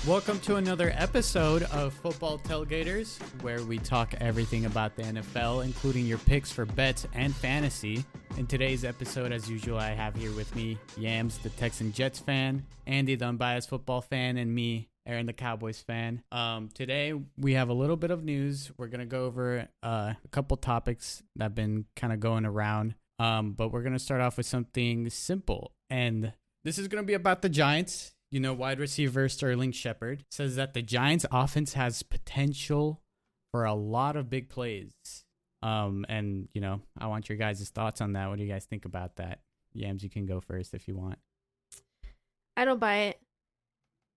Welcome to another episode of Football Tailgaters, where we talk everything about the NFL, including your picks for bets and fantasy. In today's episode, as usual, I have here with me Yams, the Texan Jets fan, Andy, the unbiased football fan, and me, Aaron, the Cowboys fan. Today, we have a little bit of news. We're going to go over a couple topics that have been kind of going around, but we're going to start off with something simple, and this is going to be about the Giants. You know, wide receiver Sterling Shepard says that the Giants offense has potential for a lot of big plays. And, you know, I want your guys' thoughts on that. What do you guys think about that? Yams, you can go first if you want. I don't buy it.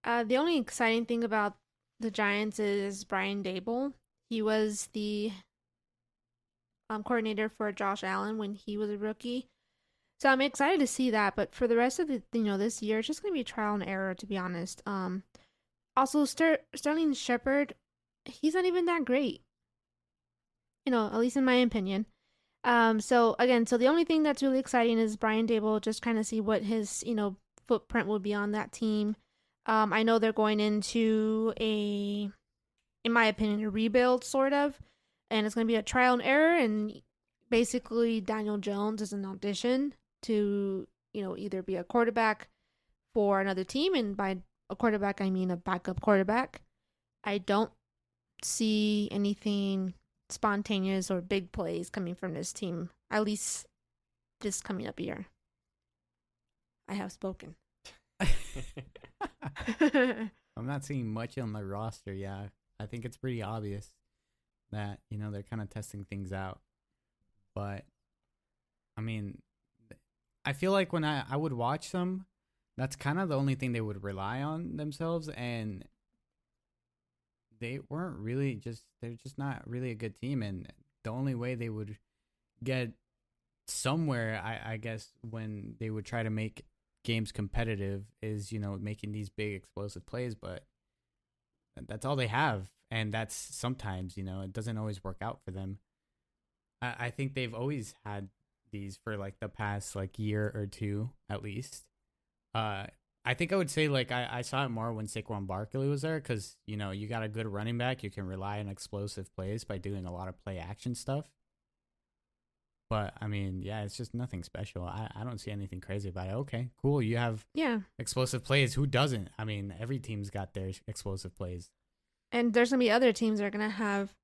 The only exciting thing about the Giants is Brian Dable. He was the coordinator for Josh Allen when he was a rookie. So I'm excited to see that, but for the rest of the this year, it's just gonna be trial and error, to be honest. Also Sterling Shepard, he's not even that great, at least in my opinion. So the only thing that's really exciting is Brian Dable, just kind of see what his footprint would be on that team. I know they're going into in my opinion, a rebuild sort of, and it's gonna be a trial and error, and basically Daniel Jones is an audition to, either be a quarterback for another team. And by a quarterback, I mean a backup quarterback. I don't see anything spontaneous or big plays coming from this team, at least this coming up year. I have spoken. I'm not seeing much on the roster. Yeah, I think it's pretty obvious that, they're kind of testing things out. But, I mean, I feel like when I would watch them, that's kind of the only thing they would rely on themselves, and they weren't really they're just not really a good team, and the only way they would get somewhere, I guess, when they would try to make games competitive is, making these big explosive plays, but that's all they have, and that's sometimes, it doesn't always work out for them. I think they've always had these for like the past year or two at least. I think I would say I saw it more when Saquon Barkley was there, because you got a good running back, you can rely on explosive plays by doing a lot of play action stuff. But I mean, yeah, it's just nothing special. I don't see anything crazy about it. Okay, cool. You have explosive plays. Who doesn't? I mean, every team's got their explosive plays. And there's gonna be other teams that are gonna have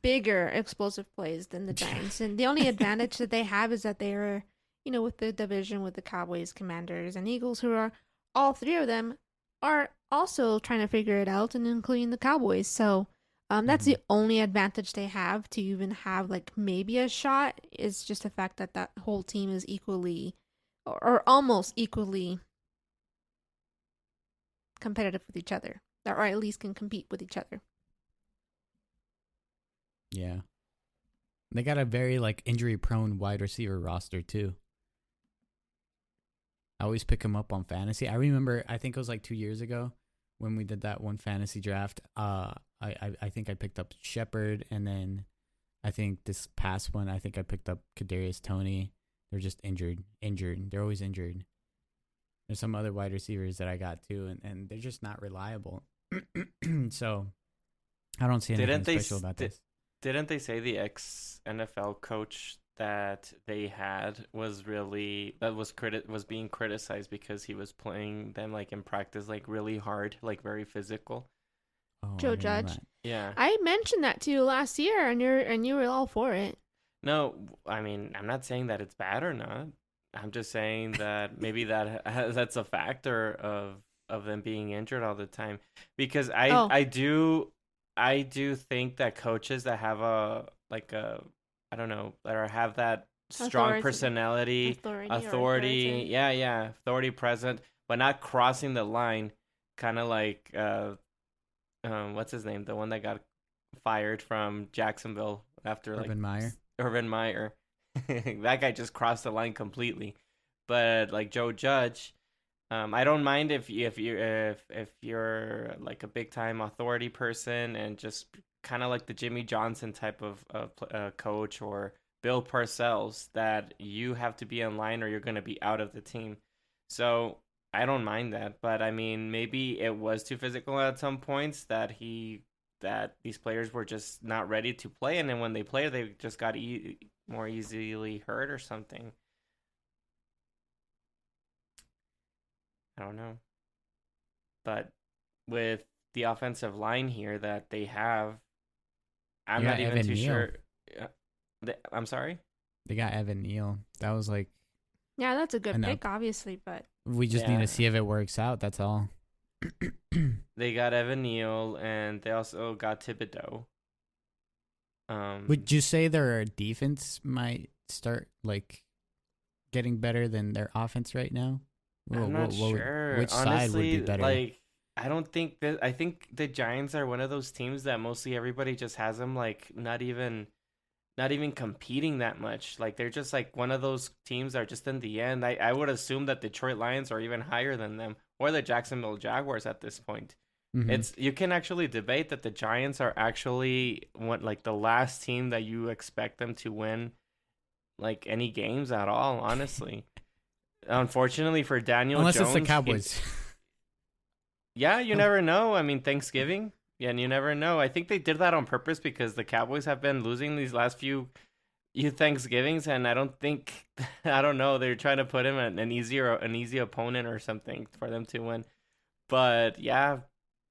bigger explosive plays than the Giants. And the only advantage that they have is that they are, with the division with the Cowboys, Commanders, and Eagles, who are all three of them are also trying to figure it out, and including the Cowboys. So that's the only advantage they have to even have maybe a shot, is just the fact that that whole team is equally or almost equally competitive with each other, or at least can compete with each other. Yeah. They got a very injury-prone wide receiver roster too. I always pick them up on fantasy. I remember, I think it was 2 years ago when we did that one fantasy draft. I think I picked up Shepard, and then I think this past one, I think I picked up Kadarius Toney. They're just injured. They're always injured. There's some other wide receivers that I got too, and they're just not reliable. So I don't see anything special about this. Didn't they say the ex-NFL coach that they had was was being criticized because he was playing them in practice really hard, very physical? Oh, Joe Judge. Yeah. I mentioned that to you last year, and you were all for it. No, I mean, I'm not saying that it's bad or not. I'm just saying that maybe that's a factor of them being injured all the time, because I do think that coaches that have have that strong personality, authority present, but not crossing the line, kind of what's his name, the one that got fired from Jacksonville after Urban Meyer. That guy just crossed the line completely. But Joe Judge, I don't mind if you're a big time authority person and just kind of the Jimmy Johnson type of coach, or Bill Parcells, that you have to be in line or you're going to be out of the team. So I don't mind that, but I mean, maybe it was too physical at some points that these players were just not ready to play, and then when they play, they just got more easily hurt or something. I don't know, but with the offensive line here that they have, I'm not even too sure. I'm sorry. They got Evan Neal. That was like. Yeah, that's a good pick, obviously, but we just need to see if it works out. That's all. They got Evan Neal, and they also got Thibodeau. Would you say their defense might start like getting better than their offense right now? I'm not sure. Which Honestly, side would be better? Like, I don't think that. I think the Giants are one of those teams that mostly everybody just has them like not even competing that much. Like, they're just like one of those teams that are just in the end. I would assume that Detroit Lions are even higher than them, or the Jacksonville Jaguars at this point. Mm-hmm. You can actually debate that the Giants are actually like the last team that you expect them to win like any games at all, honestly. Unfortunately for Daniel Jones. Unless it's the Cowboys. Yeah, you never know. I mean, Thanksgiving. Yeah, and you never know. I think they did that on purpose because the Cowboys have been losing these last few Thanksgivings, and I don't know. They're trying to put him an easy opponent or something for them to win. But yeah,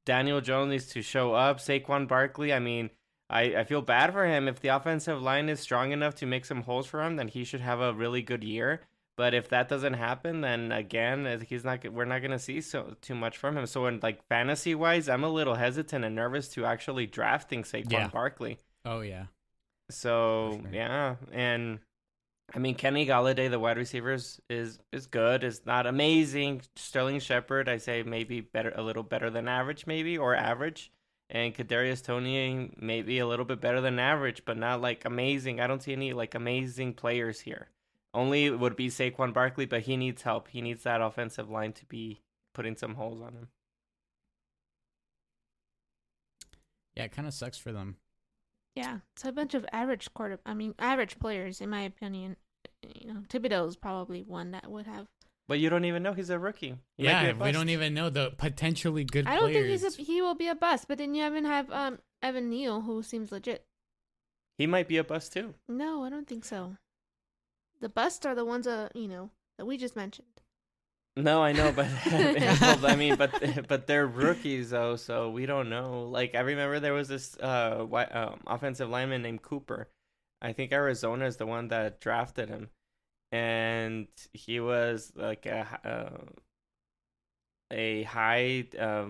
Daniel Jones needs to show up. Saquon Barkley, I mean, I feel bad for him. If the offensive line is strong enough to make some holes for him, then he should have a really good year. But if that doesn't happen, then again, we're not going to see too much from him. So in like fantasy wise, I'm a little hesitant and nervous to actually drafting Saquon Barkley. Oh yeah. So sure. Yeah, and I mean Kenny Golladay, the wide receivers is good. It's not amazing. Sterling Shepard, I say maybe a little better than average, maybe, or average. And Kadarius Toney maybe a little bit better than average, but not like amazing. I don't see any like amazing players here. Only would be Saquon Barkley, but he needs help. He needs that offensive line to be putting some holes on him. Yeah, it kind of sucks for them. Yeah, it's a bunch of average players, in my opinion. You know, Thibodeau is probably one that would have. But you don't even know he's a rookie. We don't even know the potentially good players. I don't think he will be a bust, but then you even have Evan Neal, who seems legit. He might be a bust too. No, I don't think so. The busts are the ones that we just mentioned. No, I know, but I mean, but they're rookies though, so we don't know. Like, I remember there was this offensive lineman named Cooper. I think Arizona is the one that drafted him, and he was like a high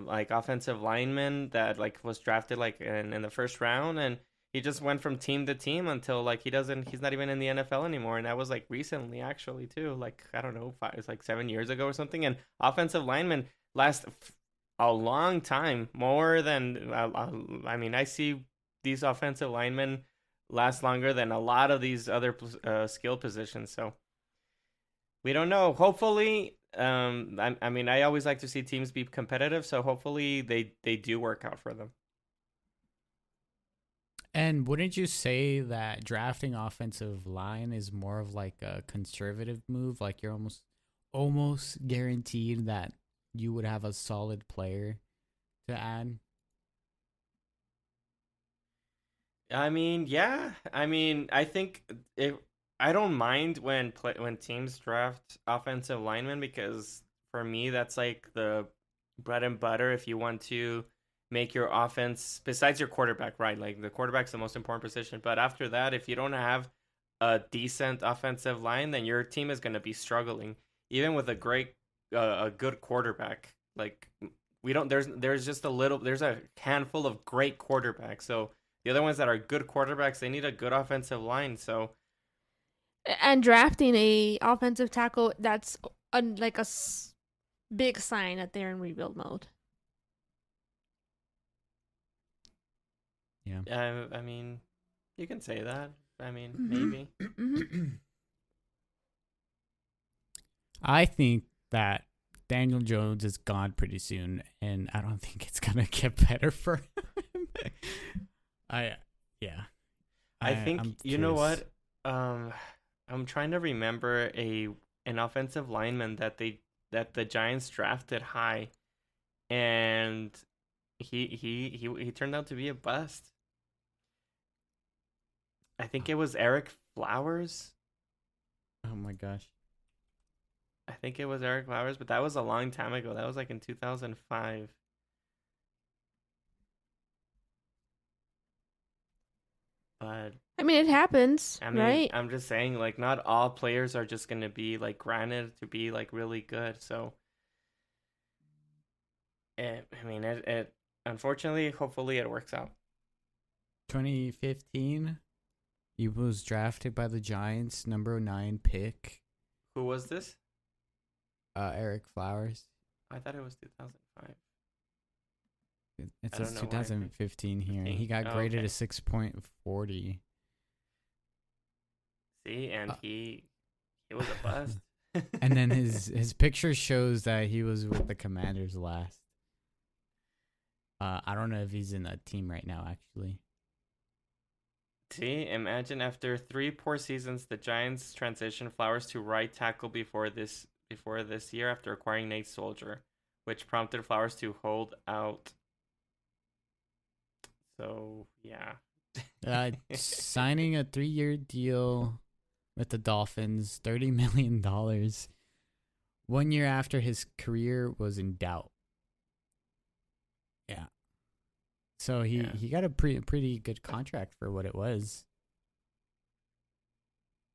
like offensive lineman that like was drafted like in the first round, and he just went from team to team until like he's not even in the NFL anymore. And that was like recently actually too. Like, I don't know, it's like 7 years ago or something. And offensive linemen last a long time, more than, I mean, I see these offensive linemen last longer than a lot of these other skill positions. So we don't know. Hopefully, I mean, I always like to see teams be competitive. So hopefully they do work out for them. And wouldn't you say that drafting offensive line is more of like a conservative move? Like, you're almost guaranteed that you would have a solid player to add? I mean, yeah. I mean, I think I don't mind when teams draft offensive linemen, because for me that's like the bread and butter if you want to make your offense, besides your quarterback, right? Like, the quarterback's the most important position. But after that, if you don't have a decent offensive line, then your team is going to be struggling. Even with a good quarterback, like, there's a handful of great quarterbacks. So the other ones that are good quarterbacks, they need a good offensive line. So, and drafting a offensive tackle, that's like a big sign that they're in rebuild mode. Yeah. I mean, you can say that. I mean, maybe. I think that Daniel Jones is gone pretty soon, and I don't think it's gonna get better for him. I think you know what? I'm trying to remember an offensive lineman that they that the Giants drafted high, and he turned out to be a bust. I think it was Eric Flowers. Oh my gosh. I think it was Eric Flowers, but that was a long time ago. That was like in 2005. But I mean, it happens, right? I'm just saying, like, not all players are just gonna be like granted to be like really good. So, it unfortunately, hopefully, it works out. 2015, he was drafted by the Giants, number 9 pick. Who was this? Eric Flowers. I thought it was 2005. It says 2015 here. He got graded a 6.40. See, and he was a bust. And then his picture shows that he was with the Commanders last. I don't know if he's in a team right now, actually. See, imagine after 3 poor seasons, the Giants transitioned Flowers to right tackle before this year after acquiring Nate Soldier, which prompted Flowers to hold out. So, yeah. Signing a 3-year deal with the Dolphins, $30 million, 1 year after his career was in doubt. Yeah. So he got a pretty good contract for what it was.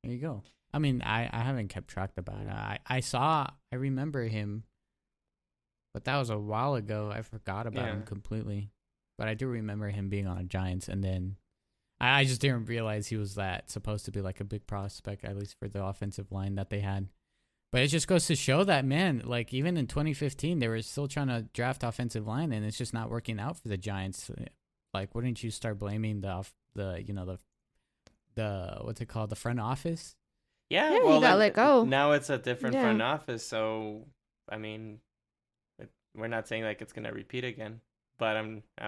There you go. I mean, I haven't kept track about it. I remember him, but that was a while ago. I forgot about him completely. But I do remember him being on the Giants, and then I just didn't realize he was supposed to be like a big prospect, at least for the offensive line that they had. But it just goes to show that, man, like even in 2015, they were still trying to draft offensive line, and it's just not working out for the Giants. Like, wouldn't you start blaming the what's it called, the front office? Yeah, well, you got let go. Now it's a different front office, so I mean, we're not saying like it's gonna repeat again. But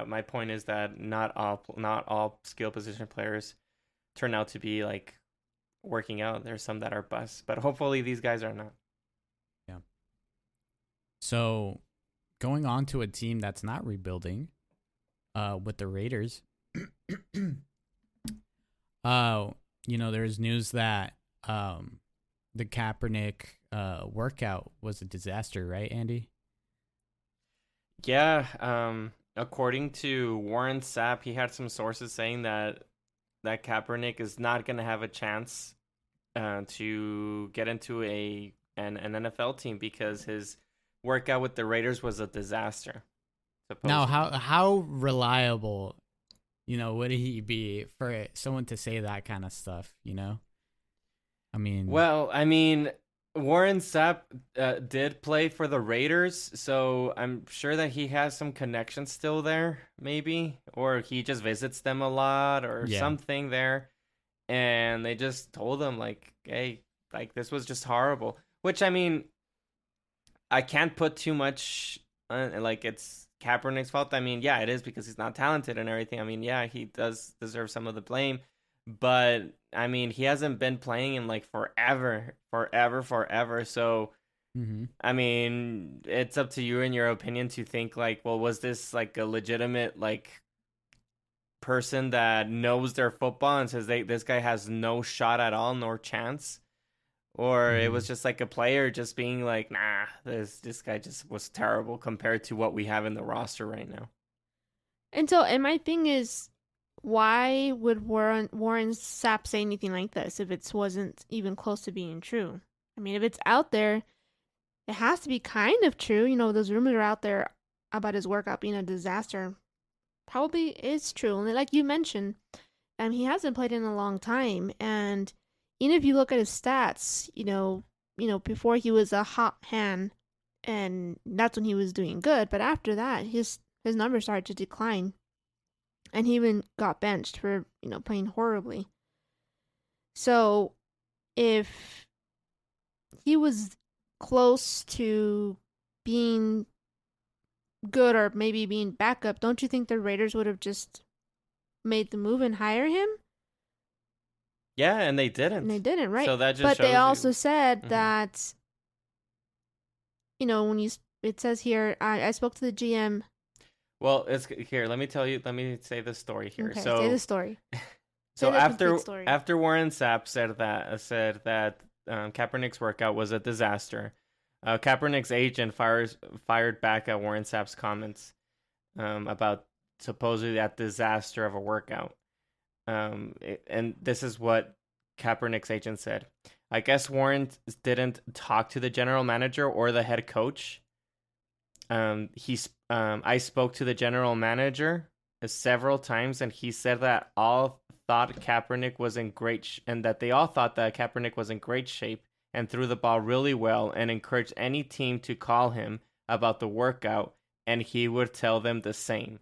my point is that not all skill position players turn out to be like working out. There's some that are busts, but hopefully these guys are not. Yeah. So, going on to a team that's not rebuilding, with the Raiders. There's news that the Kaepernick workout was a disaster, right, Andy? Yeah. According to Warren Sapps, he had some sources saying that Kaepernick is not going to have a chance to get into an NFL team because his workout with the Raiders was a disaster. Supposedly. Now, how reliable, would he be for someone to say that kind of stuff? I mean, Warren Sapp did play for the Raiders, so I'm sure that he has some connections still there, maybe, or he just visits them a lot or something there, and they just told him like, hey, like this was just horrible. Which I mean, I can't put too much like it's Kaepernick's fault. I mean, yeah, it is because he's not talented and everything. I mean, yeah, he does deserve some of the blame. But, I mean, he hasn't been playing in, like, forever. So, I mean, it's up to you and your opinion to think, like, well, was this, like, a legitimate, like, person that knows their football and says this guy has no shot at all, nor chance? Or it was just, like, a player just being like, nah, this guy just was terrible compared to what we have in the roster right now. And my thing is, why would Warren Sapps say anything like this if it wasn't even close to being true? I mean, if it's out there, it has to be kind of true. Those rumors are out there about his workout being a disaster. Probably is true. And like you mentioned, he hasn't played in a long time. And even if you look at his stats, before he was a hot hand, and that's when he was doing good. But after that, his numbers started to decline. And he even got benched for, playing horribly. So, if he was close to being good or maybe being backup, don't you think the Raiders would have just made the move and hire him? Yeah, and they didn't. Right? So that just but shows they also you. said that when it says here, I spoke to the GM. Well, it's here. Let me say the story here. Okay, So say the story. So Say the complete story. after Warren Sapps said that Kaepernick's workout was a disaster, Kaepernick's agent fired back at Warren Sapps' comments about supposedly that disaster of a workout. And this is what Kaepernick's agent said. I guess Warren didn't talk to the general manager or the head coach. I spoke to the general manager several times, and he said that all thought Kaepernick was in and that they all thought that Kaepernick was in great shape and threw the ball really well, and encouraged any team to call him about the workout, and he would tell them the same.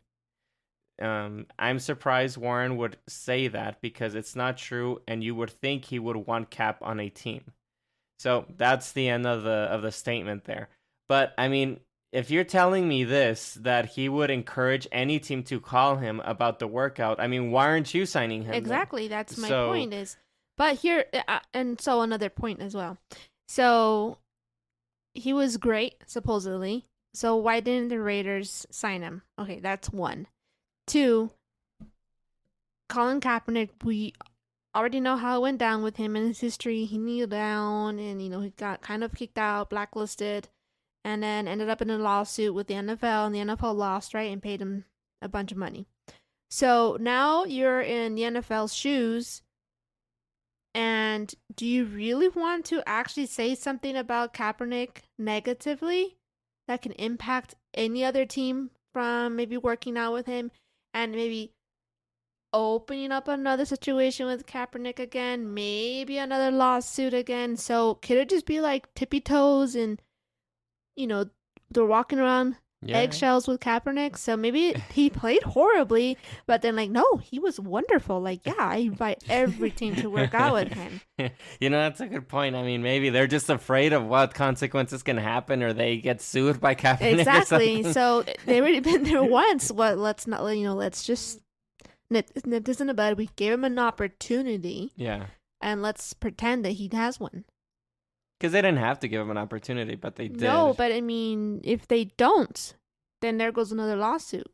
I'm surprised Warren would say that because it's not true, and you would think he would want Cap on a team. So that's the end of the statement there. But I mean, if you're telling me that he would encourage any team to call him about the workout, I mean, why aren't you signing him? Exactly, that's my point is. But here, and so another point as well. So he was great, supposedly. So why didn't the Raiders sign him? Okay, that's one. Two, Colin Kaepernick, we already know how it went down with him in his history. He kneeled down and, he got kind of kicked out, blacklisted, and then ended up in a lawsuit with the NFL, and the NFL lost, right, and paid him a bunch of money. So now you're in the NFL's shoes, and do you really want to actually say something about Kaepernick negatively that can impact any other team from maybe working out with him and maybe opening up another situation with Kaepernick again, maybe another lawsuit again? So could it just be like tippy toes and they're walking around eggshells with Kaepernick? So maybe he played horribly, but then no, he was wonderful. I invite every team to work out with him. That's a good point. I mean, maybe they're just afraid of what consequences can happen, or they get sued by Kaepernick. Exactly. So they already been there once. Let's not, let's just nip this in the bud. We gave him an opportunity. Yeah. And let's pretend that he has one. Because they didn't have to give him an opportunity, but they did. No, but I mean, if they don't, then there goes another lawsuit.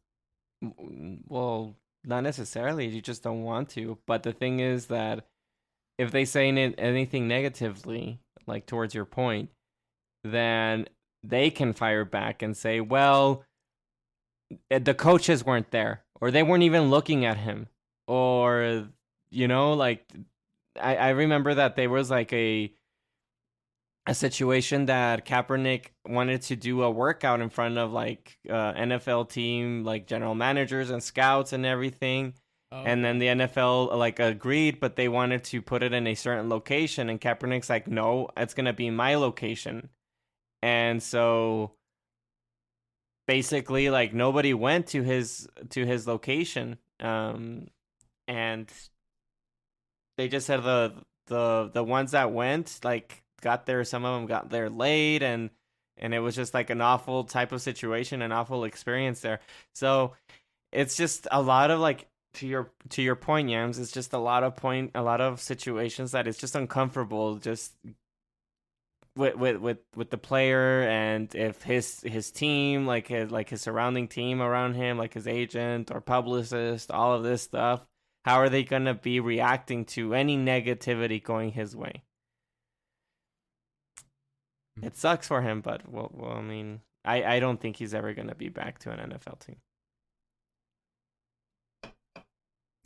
Well, not necessarily. You just don't want to. But the thing is that if they say anything negatively, like towards your point, then they can fire back and say, well, the coaches weren't there, or they weren't even looking at him, or, I remember that there was a situation that Kaepernick wanted to do a workout in front of NFL team, general managers and scouts and everything. Oh. And then the NFL agreed, but they wanted to put it in a certain location. And Kaepernick's like, no, it's going to be my location. And so basically nobody went to his location. And they just said the ones that went, got there, some of them got there late, and it was just an awful type of situation, an awful experience there. So it's just a lot of to your point, Yams, it's just a lot of situations that it's just uncomfortable just with the player, and if his team, his surrounding team around him, his agent or publicist, all of this stuff, how are they gonna be reacting to any negativity going his way? It sucks for him, but well, I mean, I don't think he's ever going to be back to an NFL team.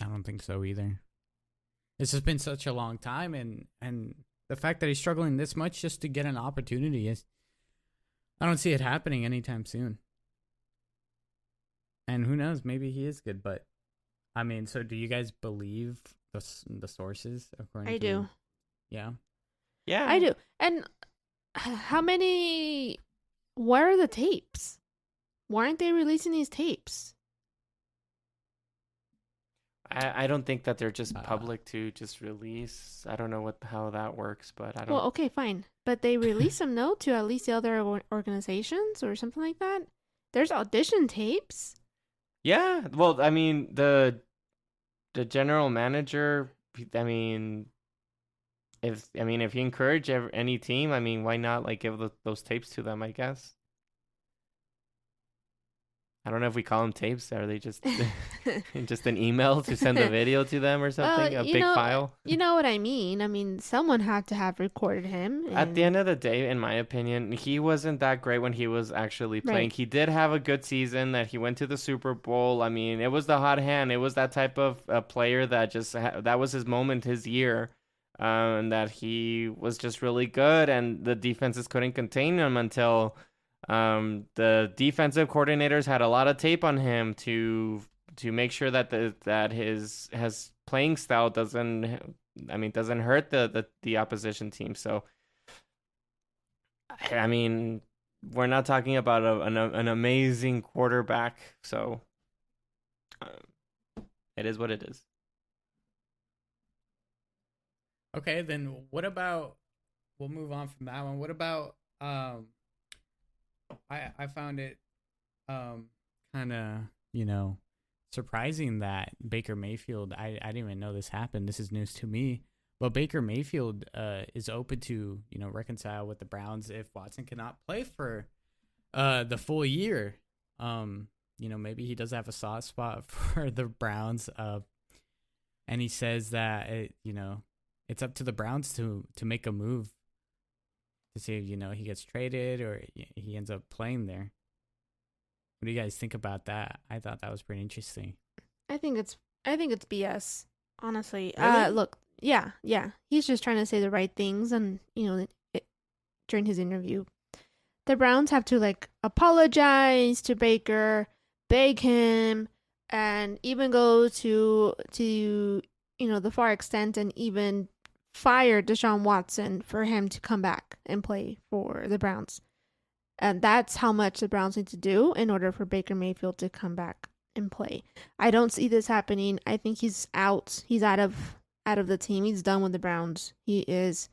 I don't think so either. It's just been such a long time, and the fact that he's struggling this much just to get an opportunity I don't see it happening anytime soon. And who knows, maybe he is good, but I mean, so do you guys believe the sources? I do. Yeah. Yeah. I do. And where are the tapes? Why aren't they releasing these tapes? I don't think that they're just public to just release. I don't know how that works, but I don't. Well, okay, fine. But they release them, no, to at least the other organizations or something like that? There's audition tapes? Yeah. Well, I mean, the general manager, I mean, if you encourage any team, I mean, why not like give those tapes to them? I guess. I don't know if we call them tapes. Are they just just an email to send the video to them or something? Well, A big file? You know what I mean. I mean, someone had to have recorded him. At the end of the day, in my opinion, he wasn't that great when he was actually playing. Right. He did have a good season that he went to the Super Bowl. I mean, it was the hot hand. It was that type of player that just that was his moment, his year, and that he was just really good, and the defenses couldn't contain him until the defensive coordinators had a lot of tape on him to make sure that that his playing style doesn't hurt the opposition team. So I mean, we're not talking about an amazing quarterback, so it is what it is. Okay, then what about? We'll move on from that one. What about? I found it kind of surprising that Baker Mayfield. I didn't even know this happened. This is news to me. But Baker Mayfield is open to reconcile with the Browns if Watson cannot play for the full year. Maybe he does have a soft spot for the Browns. And he says that it's up to the Browns to make a move to see if he gets traded or he ends up playing there. What do you guys think about that? I thought that was pretty interesting. I think it's BS, honestly. Really? Look, yeah. He's just trying to say the right things, and during his interview, the Browns have to apologize to Baker, beg him, and even go to the far extent and even fire Deshaun Watson for him to come back and play for the Browns. And that's how much the Browns need to do in order for Baker Mayfield to come back and play. I don't see this happening. I think he's out. He's out of the team. He's done with the Browns. He is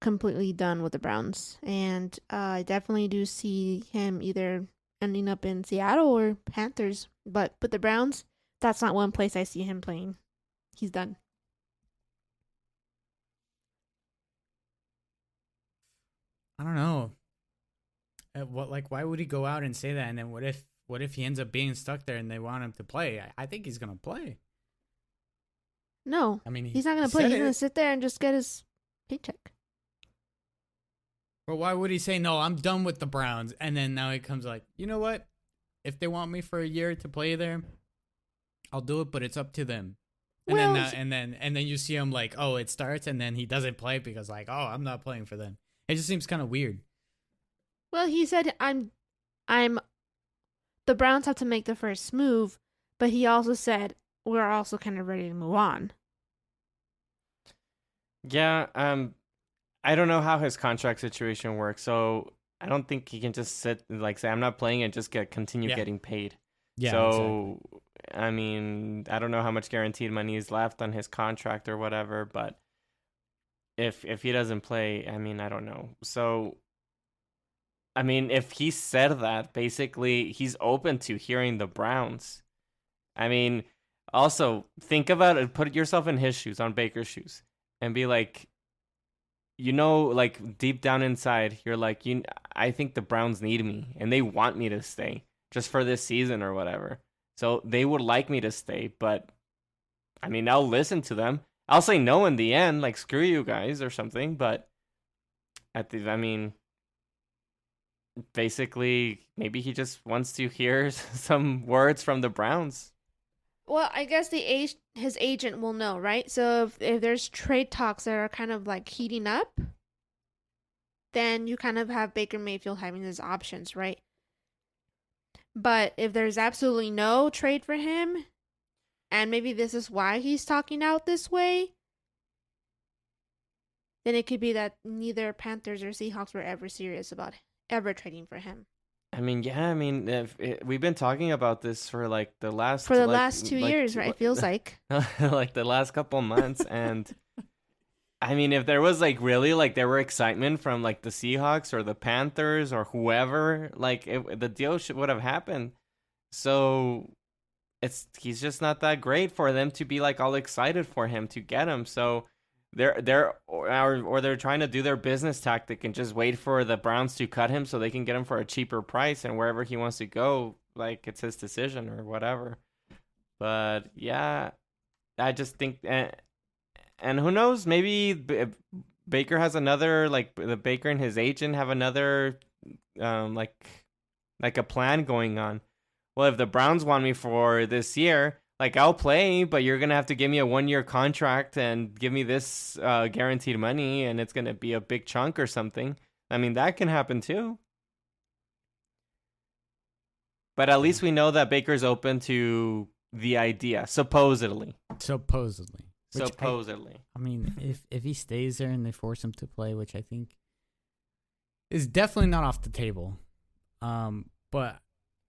completely done with the Browns. And I definitely do see him either ending up in Seattle or Panthers. But the Browns, that's not one place I see him playing. He's done. I don't know. Why would he go out and say that? And then what if he ends up being stuck there and they want him to play? I think he's gonna play. No, I mean, he's not gonna play. He's gonna sit there and just get his paycheck. But why would he say no? I'm done with the Browns, and then now he comes you know what? If they want me for a year to play there, I'll do it. But it's up to them. And then you see him it starts, and then he doesn't play because I'm not playing for them. It just seems kind of weird. Well, he said the Browns have to make the first move, but he also said we're also kind of ready to move on. Yeah, I don't know how his contract situation works, so I don't think he can just sit say I'm not playing and just continue getting paid. Yeah. So exactly. I mean, I don't know how much guaranteed money is left on his contract or whatever, but if he doesn't play, I mean, I don't know. So I mean, if he said that, basically he's open to hearing the Browns. I mean, also think about it, put yourself in his shoes, on Baker's shoes, and be deep down inside, you're I think the Browns need me and they want me to stay just for this season or whatever. So they would like me to stay, but I mean, I'll listen to them. I'll say no in the end, screw you guys or something, but basically, maybe he just wants to hear some words from the Browns. Well, I guess his agent will know, right? So if there's trade talks that are kind of heating up, then you kind of have Baker Mayfield having his options, right? But if there's absolutely no trade for him, and maybe this is why he's talking out this way, then it could be that neither Panthers or Seahawks were ever serious about ever trading for him. I mean, yeah, we've been talking about this for the last 2 years, right? It feels like the last couple months, and I mean, if there was really there were excitement from the Seahawks or the Panthers or whoever, the deal would have happened. So he's just not that great for them to be all excited for him to get him. So or they're trying to do their business tactic and just wait for the Browns to cut him so they can get him for a cheaper price, and wherever he wants to go, like, it's his decision or whatever. But yeah, I just think, and who knows, maybe Baker has another, like, the Baker and his agent have another like a plan going on. Well, if the Browns want me for this year, like, I'll play, but you're going to have to give me a 1-year contract and give me this guaranteed money, and it's going to be a big chunk or something. I mean, that can happen too. But at least we know that Baker's open to the idea, supposedly. I mean, if he stays there and they force him to play, which I think is definitely not off the table. But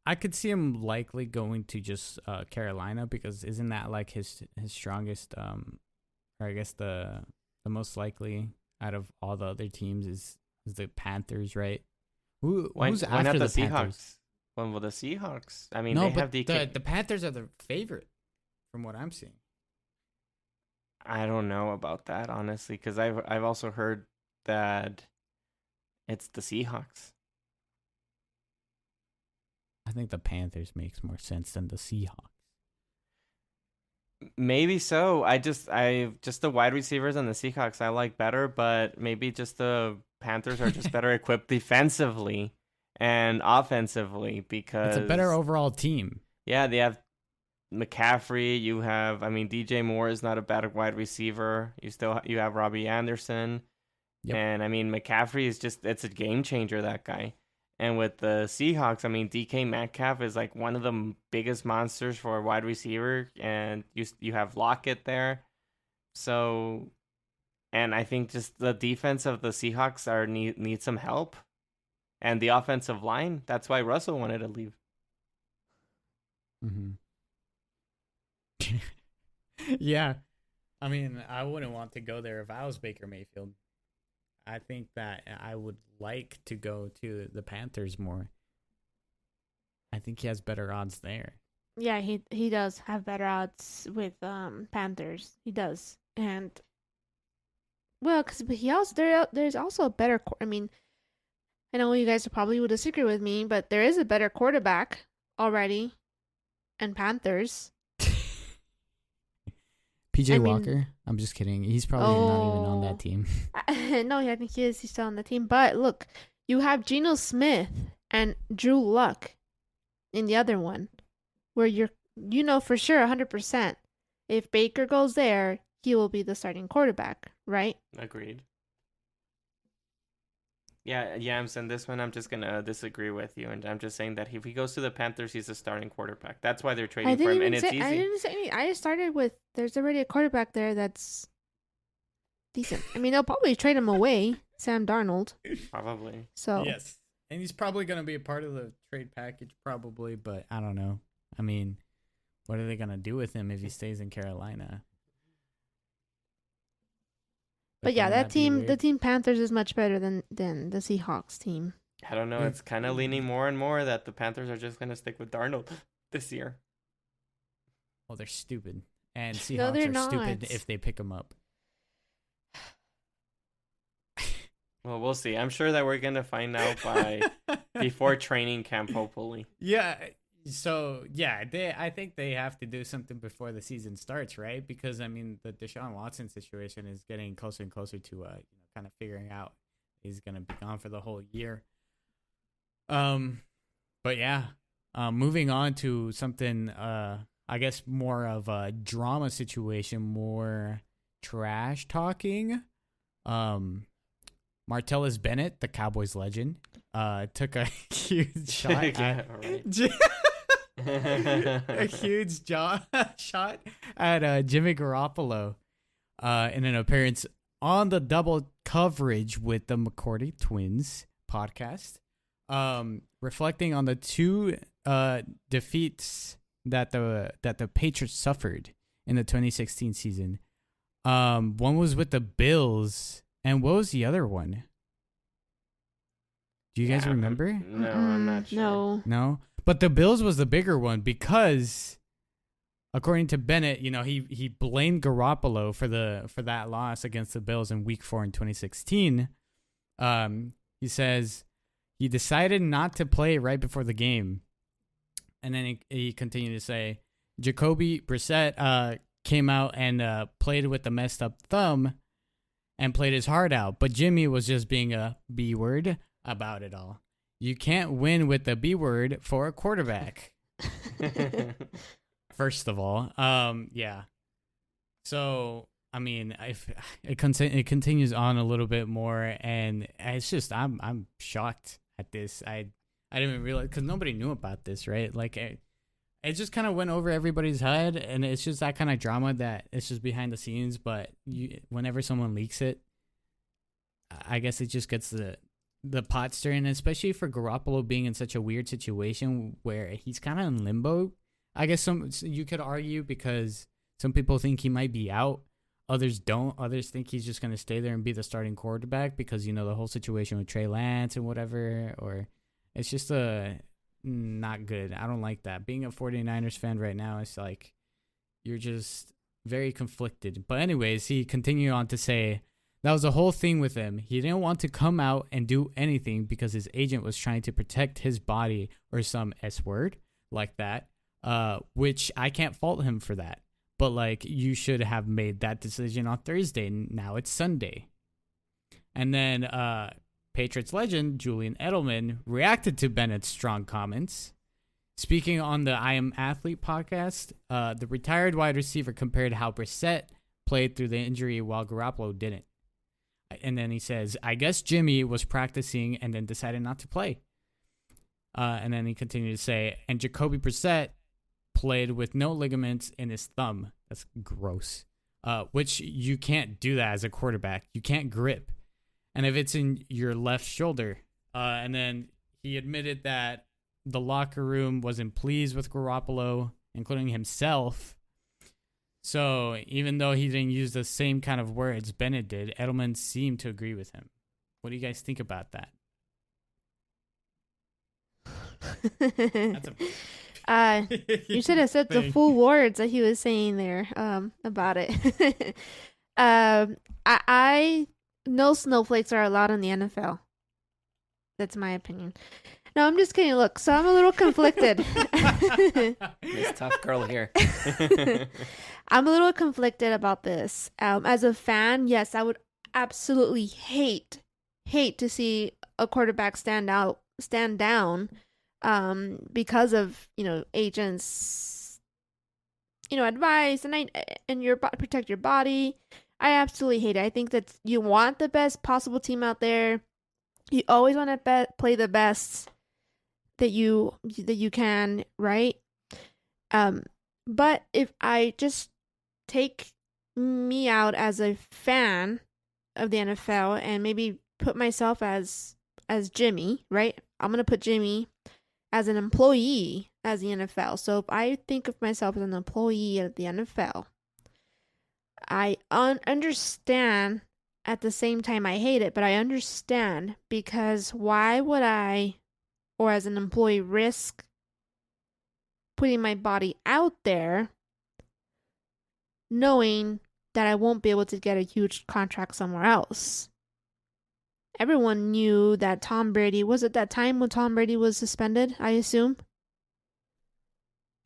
I could see him likely going to just Carolina, because isn't that like his strongest, or I guess the most likely out of all the other teams is the Panthers, right? Who's why after not the Seahawks? Panthers? Well, the Seahawks. I mean, No, they but have the Panthers are the favorite from what I'm seeing. I don't know about that, honestly, because I've also heard that it's the Seahawks. I think the Panthers makes more sense than the Seahawks. Maybe so. I just the wide receivers and the Seahawks I like better, but maybe just the Panthers are just better equipped defensively and offensively, because it's a better overall team. Yeah, they have McCaffrey. You have, I mean, DJ Moore is not a bad wide receiver. You have Robbie Anderson. Yep. And I mean, McCaffrey is it's a game changer, that guy. And with the Seahawks, I mean, DK Metcalf is like one of the biggest monsters for a wide receiver, and you have Lockett there. So, and I think just the defense of the Seahawks need some help, and the offensive line. That's why Russell wanted to leave. Mm-hmm. Yeah, I mean, I wouldn't want to go there if I was Baker Mayfield. I think that I would like to go to the Panthers more. I think he has better odds there. Yeah, he does have better odds with Panthers. He does, and well, there's also a better. I mean, I know you guys probably would disagree with me, but there is a better quarterback already, and Panthers. PJ Walker? I'm just kidding. He's probably not even on that team. No, I think he is. He's still on the team. But look, you have Geno Smith and Drew Luck in the other one, where you know for sure 100% if Baker goes there, he will be the starting quarterback, right? Agreed. Yeah, Yamson, this one I'm just going to disagree with you. And I'm just saying that if he goes to the Panthers, he's a starting quarterback. That's why they're trading for him, and it's easy. I didn't say anything. I started with there's already a quarterback there that's decent. I mean, they'll probably trade him away, Sam Darnold. Probably. So yes. And he's probably going to be a part of the trade package, probably, but I don't know. I mean, what are they going to do with him if he stays in Carolina? But yeah, the team Panthers is much better than the Seahawks team. I don't know. It's kind of leaning more and more that the Panthers are just going to stick with Darnold this year. Well, they're stupid. And Seahawks are stupid if they pick him up. Well, we'll see. I'm sure that we're going to find out before training camp, hopefully. Yeah. So, yeah, I think they have to do something before the season starts, right? Because, I mean, the Deshaun Watson situation is getting closer and closer to, kind of figuring out he's going to be gone for the whole year. But, yeah, moving on to something, I guess, more of a drama situation, more trash talking. Martellus Bennett, the Cowboys legend, took a huge shot at... a huge shot at Jimmy Garoppolo in an appearance on the Double Coverage with the McCourty Twins podcast, reflecting on the two defeats that the Patriots suffered in the 2016 season. One was with the Bills, and what was the other one? Do you guys remember? No, I'm not sure. No. No? But the Bills was the bigger one because according to Bennett, he blamed Garoppolo for that loss against the Bills in Week 4 in 2016. He says he decided not to play right before the game, and then he continued to say Jacoby Brissett came out and played with the messed up thumb and played his heart out, but Jimmy was just being a B word about it all. You can't win with the B word for a quarterback. First of all, yeah. So I mean, if it continues on a little bit more, and it's just I'm shocked at this. I didn't even realize, because nobody knew about this, right? Like it just kind of went over everybody's head, and it's just that kind of drama that it's just behind the scenes. But whenever someone leaks it, I guess it just gets the pot stirring, especially for Garoppolo being in such a weird situation where he's kind of in limbo. I guess you could argue, because some people think he might be out, others don't. Others think he's just going to stay there and be the starting quarterback because, the whole situation with Trey Lance and whatever, or it's just not good. I don't like that. Being a 49ers fan right now, it's like you're just very conflicted. But anyways, he continued on to say that was the whole thing with him. He didn't want to come out and do anything because his agent was trying to protect his body, or some S word like that. Which I can't fault him for that. But, like, you should have made that decision on Thursday. Now it's Sunday. And then Patriots legend Julian Edelman reacted to Bennett's strong comments. Speaking on the I Am Athlete podcast, the retired wide receiver compared how Brissett played through the injury while Garoppolo didn't. And then he says, I guess Jimmy was practicing and then decided not to play. And then he continued to say, and Jacoby Brissett played with no ligaments in his thumb. That's gross. Which you can't do that as a quarterback. You can't grip. And if it's in your left shoulder. And then he admitted that the locker room wasn't pleased with Garoppolo, including himself. So even though he didn't use the same kind of words Bennett did, Edelman seemed to agree with him. What do you guys think about that? You should have said the full words that he was saying there about it. I no snowflakes are allowed in the NFL. That's my opinion. No, I'm just kidding. Look, so I'm a little conflicted. This tough girl here. I'm a little conflicted about this. As a fan, yes, I would absolutely hate to see a quarterback stand down because of, agents, advice and your protect your body. I absolutely hate it. I think that you want the best possible team out there. You always want to play the best that you can, right? But if I just take me out as a fan of the NFL and maybe put myself as Jimmy, right? I'm going to put Jimmy as an employee as the NFL. So if I think of myself as an employee of the NFL, I understand. At the same time, I hate it, but I understand, because why would I, or as an employee, risk putting my body out there knowing that I won't be able to get a huge contract somewhere else? Everyone knew that Tom Brady, was it that time when Tom Brady was suspended, I assume?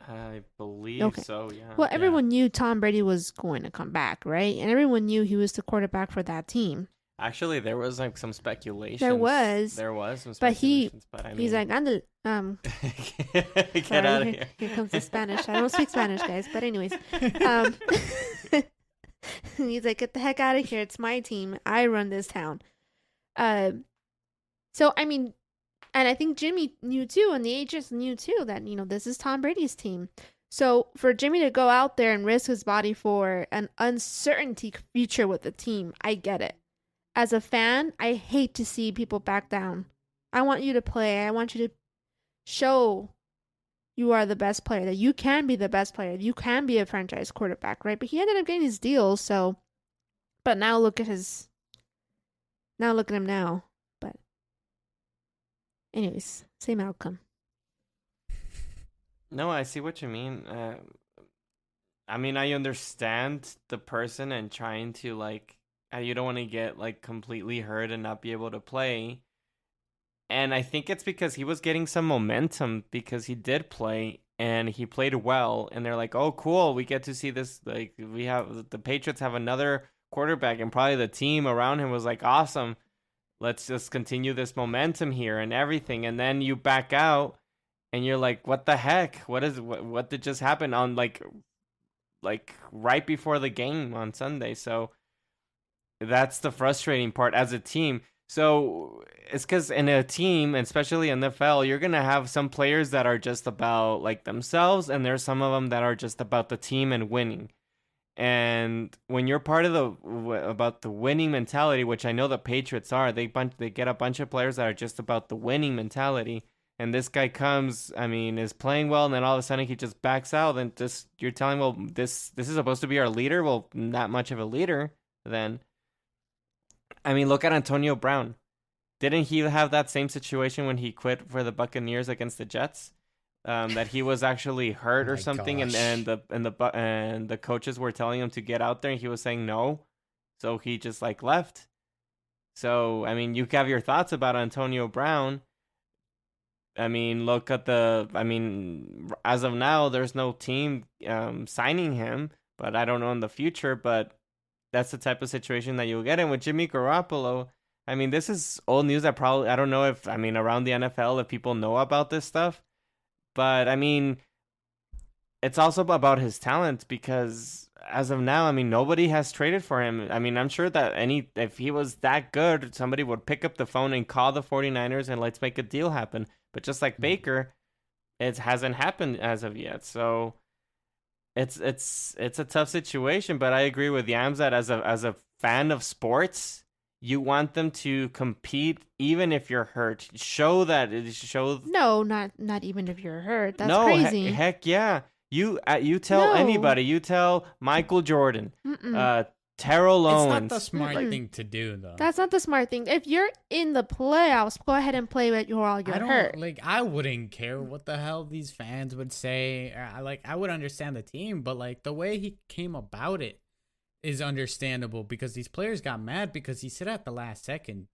I believe so, yeah. Well, everyone knew Tom Brady was going to come back, right? And everyone knew he was the quarterback for that team. Actually, there was some speculation. There was some speculations, but I mean, he's like, I'm the get out of here. Here comes the Spanish. I don't speak Spanish, guys. But anyways, he's like, get the heck out of here. It's my team. I run this town. So I mean. And I think Jimmy knew too, and the agents knew too, that, this is Tom Brady's team. So for Jimmy to go out there and risk his body for an uncertainty future with the team, I get it. As a fan, I hate to see people back down. I want you to play. I want you to show you are the best player, that you can be the best player. You can be a franchise quarterback, right? But he ended up getting his deal, so. But now look at him now. Anyways, same outcome. No, I see what you mean. I mean, I understand the person and trying to like, you don't want to get like completely hurt and not be able to play. And I think it's because he was getting some momentum because he did play and he played well. And they're like, oh, cool. We get to see this. Like, the Patriots have another quarterback, and probably the team around him was like, awesome. Let's just continue this momentum here and everything. And then you back out and you're like, what the heck? What did just happen on like right before the game on Sunday? So that's the frustrating part as a team. So it's because in a team, especially in the NFL, you're going to have some players that are just about like themselves, and there's some of them that are just about the team and winning. And when you're part of about the winning mentality, which I know the Patriots are, they get a bunch of players that are just about the winning mentality. And this guy comes, I mean, is playing well, and then all of a sudden he just backs out. And just you're telling, well, this is supposed to be our leader. Well, not much of a leader then. I mean, look at Antonio Brown. Didn't he have that same situation when he quit for the Buccaneers against the Jets? That he was actually hurt or something, and the coaches were telling him to get out there, and he was saying no, so he just like left. So I mean, you have your thoughts about Antonio Brown. I mean, look at as of now, there's no team signing him, but I don't know in the future. But that's the type of situation that you'll get in with Jimmy Garoppolo. I mean, this is old news that I don't know if, around the NFL, if people know about this stuff. But, I mean, it's also about his talent because as of now, nobody has traded for him. I'm sure that if he was that good, somebody would pick up the phone and call the 49ers and let's make a deal happen. But just like Baker, it hasn't happened as of yet. So it's a tough situation, but I agree with Yams that as a fan of sports, you want them to compete even if you're hurt. No, not even if you're hurt. That's no, crazy. Heck yeah. You tell anybody. You tell Michael Jordan, Terrell Owens. It's not the smart thing to do, though. That's not the smart thing. If you're in the playoffs, go ahead and play while you're hurt. I wouldn't care what the hell these fans would say. I would understand the team, but like the way he came about it is understandable because these players got mad because he said at the last second.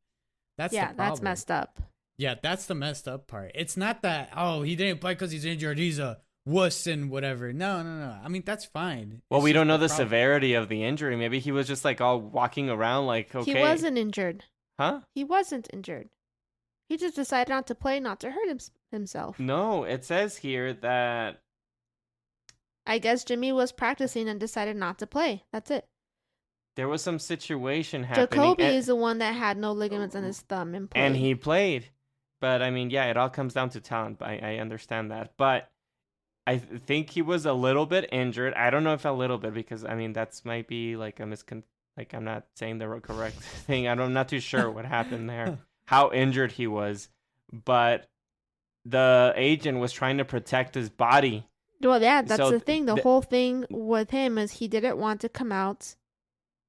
That's messed up. Yeah, that's the messed up part. It's not that he didn't play because he's injured. He's a wuss and whatever. No. That's fine. Well, we don't know the severity of the injury. Maybe he was just like all walking around like, okay. He wasn't injured. Huh? He wasn't injured. He just decided not to play, not to hurt himself. No, it says here that I guess Jimmy was practicing and decided not to play. That's it. There was some situation happening. Jacoby is the one that had no ligaments in his thumb and played. And he played. But, it all comes down to talent. I understand that. But I think he was a little bit injured. I don't know if a little bit because, that might be like a I'm not saying the correct thing. I'm not too sure what happened there, how injured he was. But the agent was trying to protect his body. Well, yeah, that's the thing. The whole thing with him is he didn't want to come out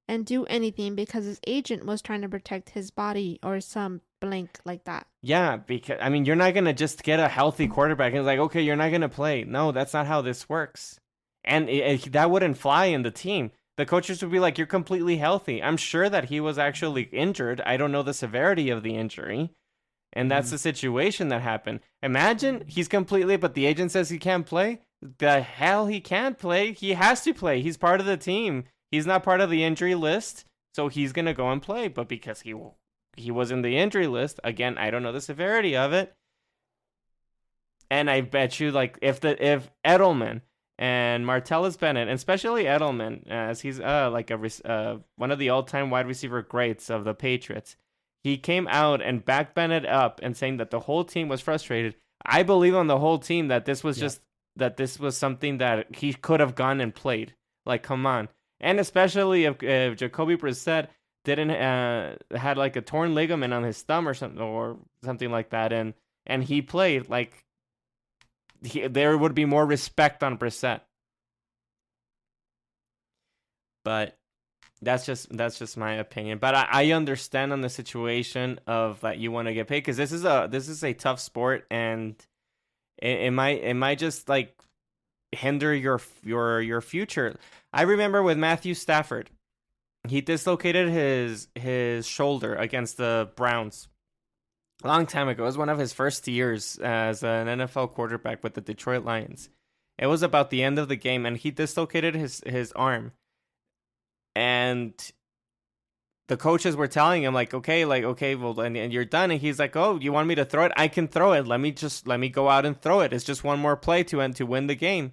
and do anything because his agent was trying to protect his body or some blank like that. Yeah, because you're not gonna just get a healthy quarterback and it's like, okay, you're not gonna play. No, that's not how this works, and that wouldn't fly in the team. The coaches would be like, you're completely healthy. I'm sure that he was actually injured. I don't know the severity of the injury, and that's the situation that happened. Imagine he's completely, but the agent says he can't play. The hell he can't play. He has to play. He's part of the team. He's not part of the injury list, so he's going to go and play. But because he was in the injury list, again, I don't know the severity of it. And I bet you, like, if Edelman and Martellus Bennett, and especially Edelman, as he's one of the all-time wide receiver greats of the Patriots, he came out and backed Bennett up and saying that the whole team was frustrated. I believe on the whole team that this was that this was something that he could have gone and played. Like, come on. And especially if Jacoby Brissett didn't had like a torn ligament on his thumb or something like that, and he played, like, there would be more respect on Brissett. But that's just my opinion. But I understand on the situation of that you want to get paid because this is a tough sport, and it might just like hinder your future. I remember with Matthew Stafford, he dislocated his shoulder against the Browns a long time ago. It was one of his first years as an NFL quarterback with the Detroit Lions. It was about the end of the game, and he dislocated his arm. And the coaches were telling him, like, okay, well, and you're done. And he's like, oh, you want me to throw it? I can throw it. Let me go out and throw it. It's just one more play to win the game.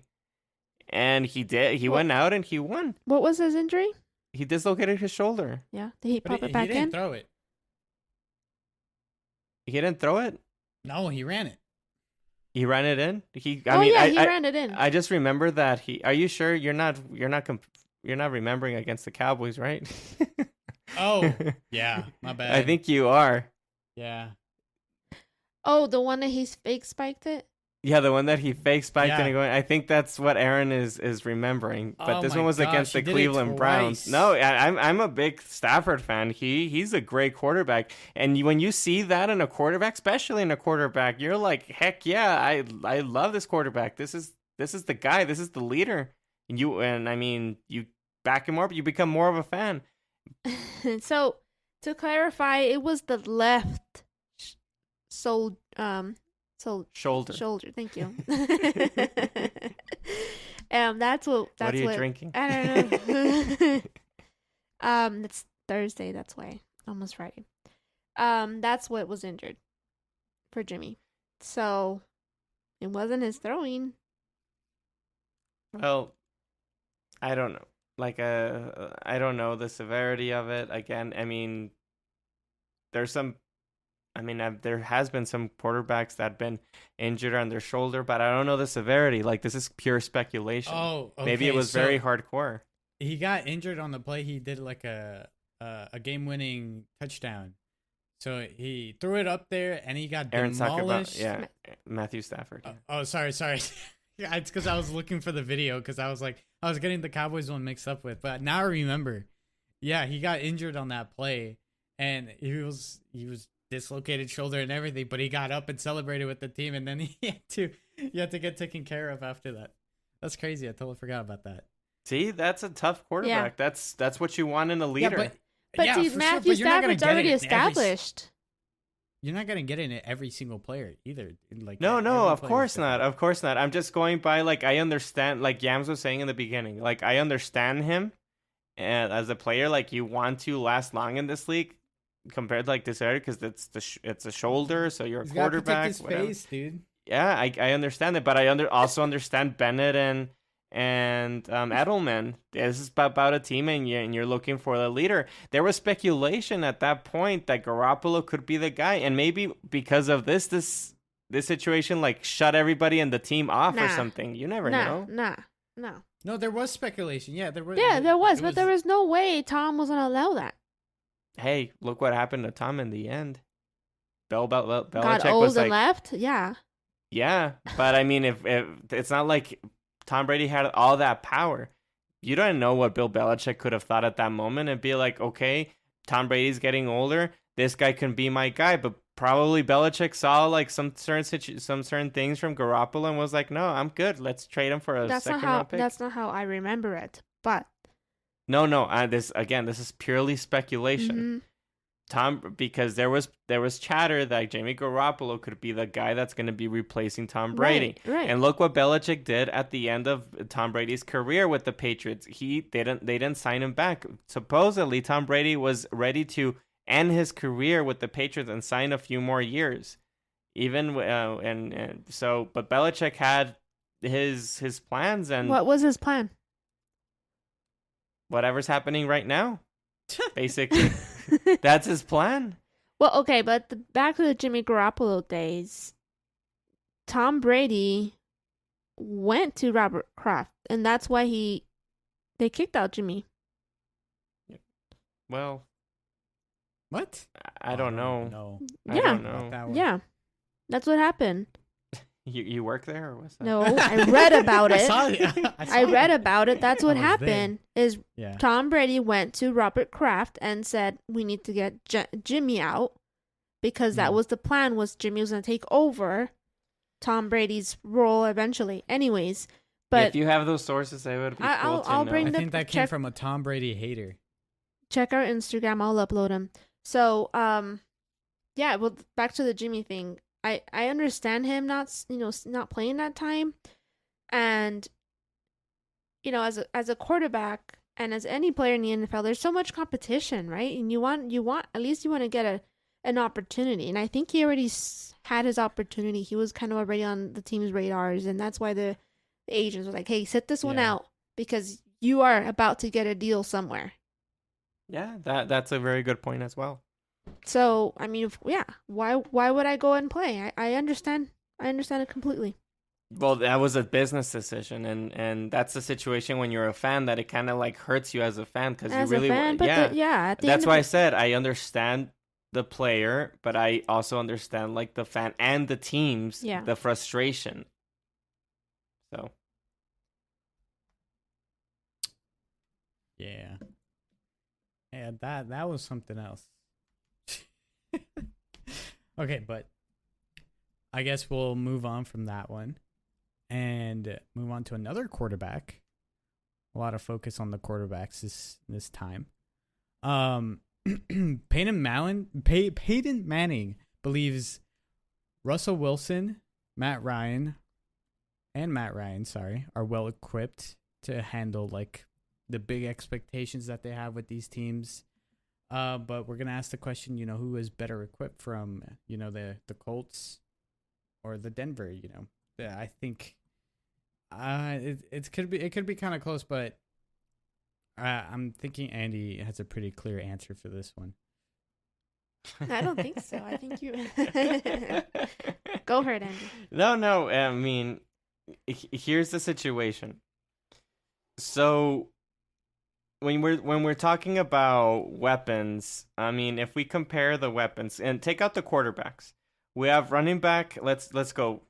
And he did. He went out and he won. What was his injury? He dislocated his shoulder. Yeah. Did he pop it back in? He didn't throw it. He didn't throw it? No, he ran it. He ran it in? He ran it in. I just remember that he. Are you sure you're not remembering against the Cowboys, right? Oh, yeah, my bad. I think you are. Yeah. Oh, the one that he's fake spiked it? Yeah, the one that he fake spiked Yeah. and going. I think that's what Aaron is remembering. But this one was against the he did it Cleveland Browns. twice. No, I'm a big Stafford fan. He's a great quarterback. And when you see that in a quarterback, especially in a quarterback, you're like, heck yeah, I love this quarterback. This is the guy. This is the leader. And you back him up. You become more of a fan. So, to clarify, it was the left shoulder. Thank you. That's what What are you drinking? I don't know. It's Thursday. That's why. Almost Friday. That's what was injured for Jimmy. So, it wasn't his throwing. Well, I don't know. I don't know the severity of it. Again, there has been some quarterbacks that have been injured on their shoulder, but I don't know the severity. Like, this is pure speculation. Oh, okay. Maybe it was very hardcore. He got injured on the play. He did like a game-winning touchdown. So he threw it up there, and he got Aaron's talking demolished. about, Matthew Stafford. Sorry. Yeah, it's because I was looking for the video because I was getting the Cowboys one mixed up with. But now I remember. Yeah, he got injured on that play, and he was dislocated shoulder and everything. But he got up and celebrated with the team, and then he had to get taken care of after that. That's crazy. I totally forgot about that. See, that's a tough quarterback. Yeah. That's what you want in a leader. But yeah, see, for Matthew sure, but you're not gonna Stafford's get already it in established. You're not gonna get it in every single player either. No, of course not. Of course not. I'm just going by, like, I understand, like Yams was saying in the beginning. Like, I understand him, and as a player, like, you want to last long in this league compared to, like, this area because it's a shoulder, so you're a quarterback. He's gotta protect his face, dude. Yeah, I understand it, but I also understand Bennett and Edelman. This is about a team, and you're looking for the leader. There was speculation at that point that Garoppolo could be the guy, and maybe because of this situation, like, shut everybody in the team off or something. You never know. No, there was speculation. Yeah, there was. Yeah, there was, but there was no way Tom was gonna allow that. Hey, look what happened to Tom in the end. Belichick got old was and like, left. Yeah. Yeah, but I mean, if it's not like Tom Brady had all that power. You don't know what Bill Belichick could have thought at that moment and be like, okay, Tom Brady's getting older. This guy can be my guy. But probably Belichick saw like some certain things from Garoppolo and was like, no, I'm good. Let's trade him for a second-round pick. That's not how I remember it. But no. This is purely speculation. Mm-hmm. Because there was chatter that Jimmy Garoppolo could be the guy that's going to be replacing Tom Brady. Right. And look what Belichick did at the end of Tom Brady's career with the Patriots. They didn't sign him back. Supposedly Tom Brady was ready to end his career with the Patriots and sign a few more years. Even but Belichick had his plans, and what was his plan? Whatever's happening right now. Basically. That's his plan. Well, okay, but back to the Jimmy Garoppolo days, Tom Brady went to Robert Kraft, and that's why they kicked out Jimmy. Well, what? I don't know. No. I don't know. Yeah, that's what happened. You work there, or what's that? No, I read about it. I read it. about it. That's what happened. Yeah. Tom Brady went to Robert Kraft and said, "We need to get Jimmy out," because that was the plan. Was Jimmy was going to take over Tom Brady's role eventually. Anyways, But if you have those sources, it would be cool to I'll know. bring I the think that came from a Tom Brady hater. check our Instagram. I'll upload them. So yeah. Well, back to the Jimmy thing. I understand him not not playing that time, and as a quarterback and as any player in the NFL, there's so much competition, right? And you want at least you want to get an opportunity. And I think he already had his opportunity. He was kind of already on the team's radars, and that's why the agents were like, "Hey, sit this one out because you are about to get a deal somewhere." Yeah, that's a very good point as well. So I mean, why would I go and play? I understand. I understand it completely. Well, that was a business decision, and that's the situation when you're a fan that it kind of like hurts you as a fan because you really want. That's why I said I understand the player, but I also understand like the fan and the teams, the frustration. So. Yeah. Yeah, that was something else. Okay, but I guess we'll move on from that one and move on to another quarterback. A lot of focus on the quarterbacks this time. Peyton Manning believes Russell Wilson, Matt Ryan, are well equipped to handle like the big expectations that they have with these teams. But we're gonna ask the question, who is better equipped from, the Colts or the Denver? I think it could be kind of close, but I'm thinking Andy has a pretty clear answer for this one. I don't think so. I think you go for it, Andy. No. I mean, here's the situation. So when we're talking about weapons, I mean, if we compare the weapons and take out the quarterbacks, we have running back. Let's go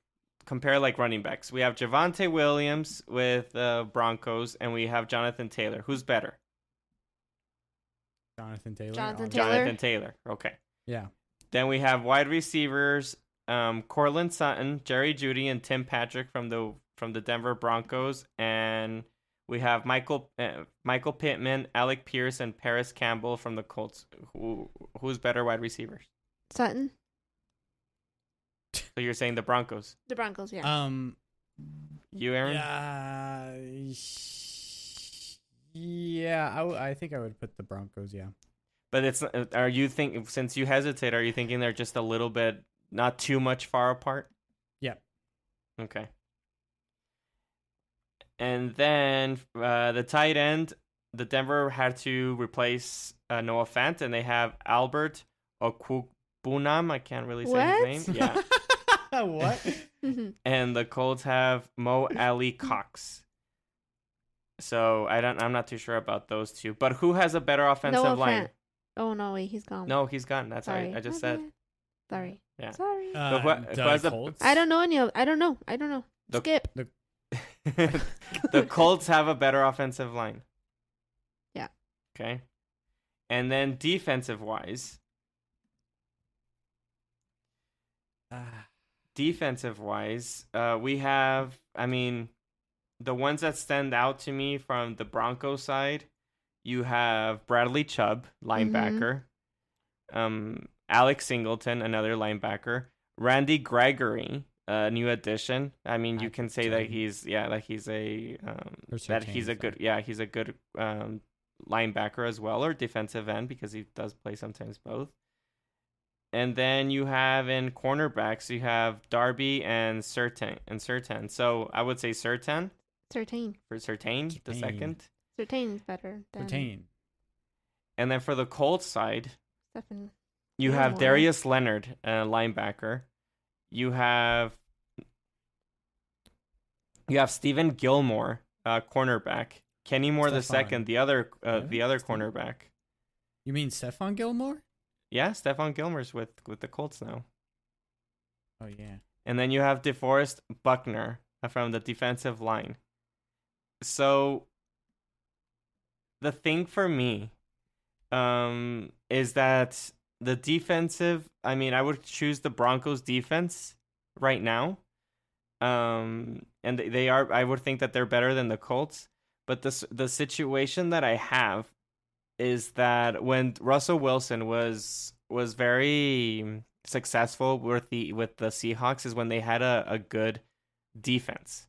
compare like running backs. We have Javonte Williams with Broncos, and we have Jonathan Taylor. Who's better? Jonathan Taylor. Jonathan Taylor. Okay. Yeah. Then we have wide receivers, Cortland Sutton, Jerry Jeudy, and Tim Patrick from the Denver Broncos, and we have Michael Pittman, Alec Pierce, and Paris Campbell from the Colts. Who's better wide receivers? Sutton. So you're saying the Broncos? The Broncos, yeah. You, Aaron? Yeah. I think I would put the Broncos. Yeah. But since you hesitate, are you thinking they're just a little bit, not too much far apart? Yeah. Okay. And then the tight end, the Denver had to replace Noah Fant, and they have Albert Okwuegbunam. I can't really say his name. Yeah. What? And the Colts have Mo Ali Cox. So I'm not too sure about those two. But who has a better offensive line? Oh no, wait, he's gone. No, he's gone. That's right. I just said. Sorry. Yeah. Sorry. Who has Colts? I don't know any of. I don't know. Skip. The Colts have a better offensive line. Yeah. Okay. And then defensive wise, we have, I mean, the ones that stand out to me from the Broncos side, you have Bradley Chubb, linebacker, Alex Singleton, another linebacker, Randy Gregory, new addition. I mean, you can say that he's a good linebacker as well, or defensive end, because he does play sometimes both. And then you have in cornerbacks, you have Darby and Surtain. So I would say Surtain. Surtain. For Surtain, the second. Surtain is better than Surtain. And then for the Colts side, Stephen you Gilmore. have Darius Leonard, linebacker. You have Stephen Gilmore, cornerback. Kenny Moore the second, the other cornerback. You mean Stephon Gilmore? Yeah, Stephon Gilmore's with the Colts now. Oh yeah. And then you have DeForest Buckner from the defensive line. So the thing for me is that the defensive, I mean, I would choose the Broncos defense right now. and they are. I would think that they're better than the Colts. But the situation that I have is that when Russell Wilson was very successful with the Seahawks is when they had a good defense,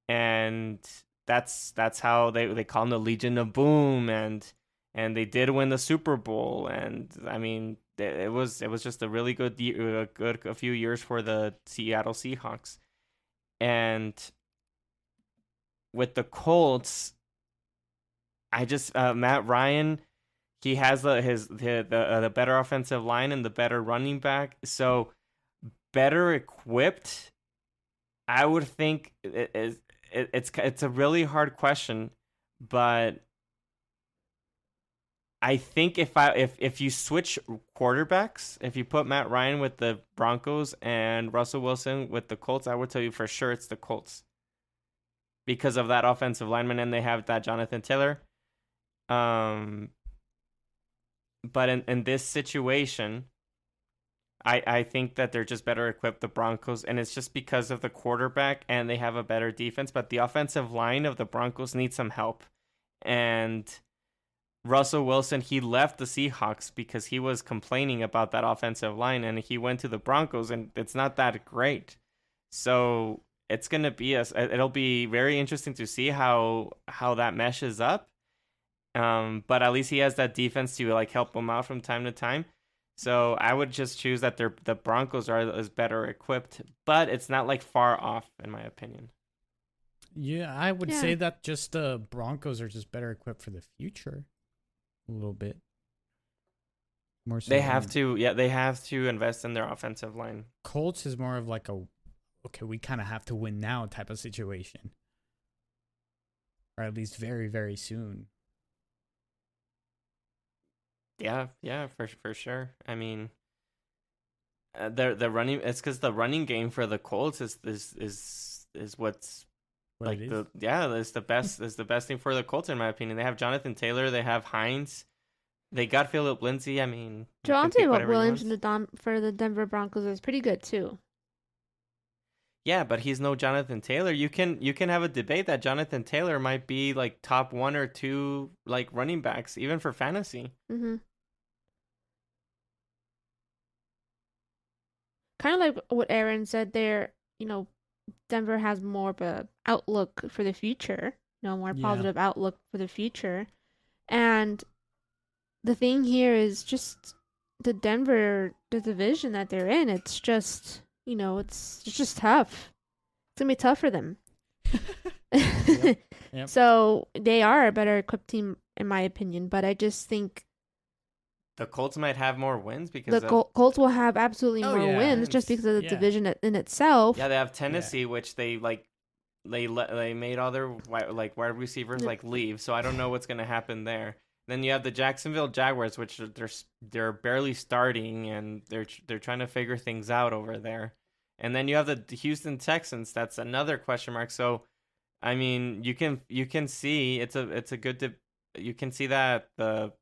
and that's how they call them the Legion of Boom, and they did win the Super Bowl, and I mean it was just a really good a few years for the Seattle Seahawks, and with the Colts, I just Matt Ryan, he has the better offensive line and the better running back, so better equipped. I would think it's a really hard question, but I think if you switch quarterbacks, if you put Matt Ryan with the Broncos and Russell Wilson with the Colts, I would tell you for sure it's the Colts because of that offensive lineman, and they have that Jonathan Taylor. But in this situation, I think that they're just better equipped, the Broncos, and it's just because of the quarterback, and they have a better defense. But the offensive line of the Broncos needs some help, and Russell Wilson, he left the Seahawks because he was complaining about that offensive line, and he went to the Broncos, and it's not that great. So it's gonna be it'll be very interesting to see how that meshes up. But at least he has that defense to like help him out from time to time. So I would just choose that the Broncos is better equipped, but it's not like far off in my opinion. Yeah, I would say that just the Broncos are just better equipped for the future. A little bit more so. They have to invest in their offensive line. Colts is more of like we kind of have to win now type of situation, or at least very, very soon. Yeah, for sure. I mean, the running, it's because the running game for the Colts is what's like it's the best thing for the Colts in my opinion. They have Jonathan Taylor, they have Hines, they got Phillip Lindsay. I mean, Javonte Williams for the Denver Broncos is pretty good too. Yeah, but he's no Jonathan Taylor. You can have a debate that Jonathan Taylor might be like top 1 or 2 like running backs even for fantasy. Mm-hmm. Kind of like what Aaron said there, Denver has more of a outlook for the future, more positive outlook for the future. And the thing here is just the division that they're in, it's just, it's just tough. It's going to be tough for them. Yep. So they are a better equipped team, in my opinion. But I just think the Colts might have more wins because the Colts will have absolutely more wins just because of the division in itself. Yeah, they have Tennessee, which they made all their wide receivers leave. So I don't know what's going to happen there. Then you have the Jacksonville Jaguars, which they're barely starting and they're trying to figure things out over there. And then you have the Houston Texans. That's another question mark. So, I mean, you can see it's a good. You can see that the